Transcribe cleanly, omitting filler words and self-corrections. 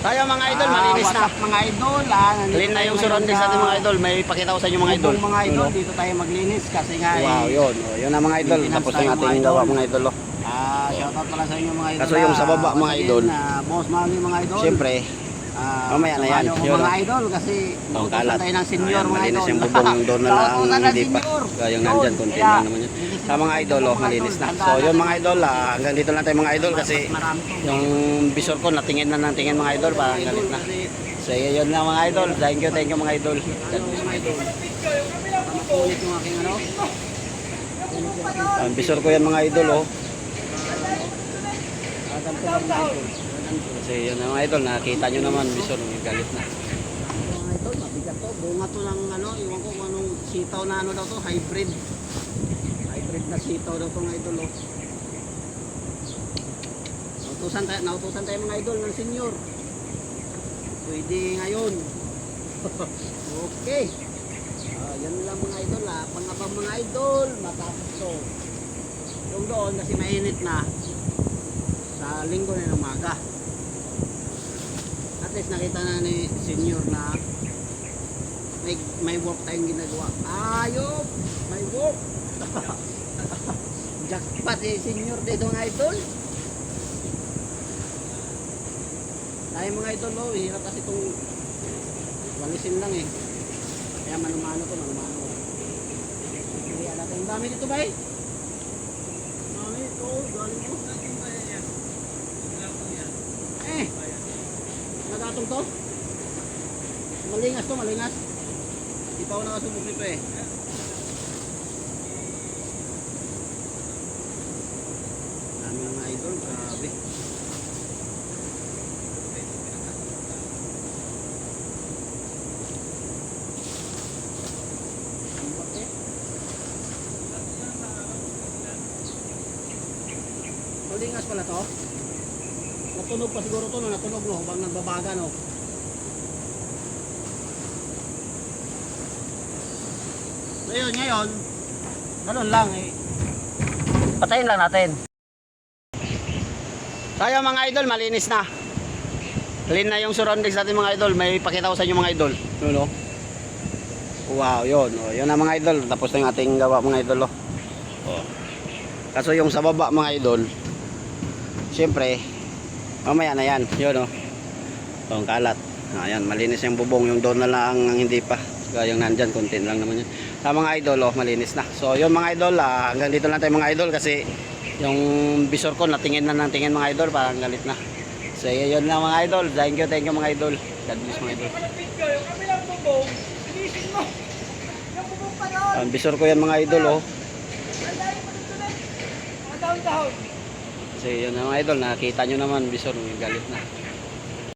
Tayo mga idol, malinis na. Mga idol, Clean na yung surroundings natin mga idol. May pakita ko sa inyo mga idol. Mga idol, dito tayo maglinis kasi nga wow, yun. Oh, yun na mga idol. Tapos na ating gawa mga idol. Oh. Shoutout pala sa inyo mga idol. Kaso yung sa baba mga idol. Boss Manny mga idol. Siyempre, mamaya na yan. Yun, mga idol kasi kalat. tayo ng senior mga idol. Malinis yung bubong doon na lang hindi pa. Kaya yung nandyan, konti lang naman yun. Sa mga idol, oh, malinis na. So yun mga idol, hanggang dito lang tayo mga idol kasi yung visor ko natingin na ng tingin mga idol, parang galit na. So yun na mga idol. Thank you mga idol. God bless mga idol. Makulit yung aking ano. Ang visor ko yan mga idol, oh. Kasi yun na mga idol, nakita nyo naman visor, galit na. Mga idol, mabigat to. Bunga to ng ano, iwan ko kung anong sitaw na ano daw to, hybrid. Hybrid na sitaw daw to mga idol, oh. Nautusan tayo mga idol ng senior. Pwede ngayon. Okay. Yan lang mga idol, pangabang mga idol, matapos to. Yung doon kasi mainit na sa linggo na ng umaga. At least nakita na ni senior na may work tayong ginagawa. Ayop! May work! Jackpot senior dito mga idol. Tayo mga idol, oh, hirap kasi itong walisin lang eh. Kaya manumano to, manumano. Kaya natin, ang dami dito ba eh? Dami ito, galing mo. Nagatong to? Malingas to, malingas. Di pa ako nakasubok nito eh. Dami ng mga idol, grabe. Malingas pala to. Natunog pa siguro to, natunog no, habang nagbabaga no. Ngayon, ganun lang eh. Patayin lang natin. Tayo mga idol, malinis na. Clean na yung surroundings natin mga idol. May pakita ko sa inyo mga idol. Yun, oh. Wow, yun. Oh, yun na mga idol. Tapos na yung ating gawa mga idol. Oh. Oh. Kaso yung sa baba mga idol, siyempre, mamaya na yan. Yun, oh. Ang kalat. Ayan, malinis yung bubong. Yung doon na lang ang hindi pa. Kaya yung nandyan, konti lang naman yun. Sa mga idol, oh, malinis na. So yun mga idol, hanggang dito lang tayo mga idol kasi yung visor ko natingin na ng tingin mga idol, parang galit na. So yun na mga idol. Thank you mga idol. God bless mga idol. Ang visor ko yan mga idol, oh. So yun na mga idol, nakita nyo naman visor, galit na.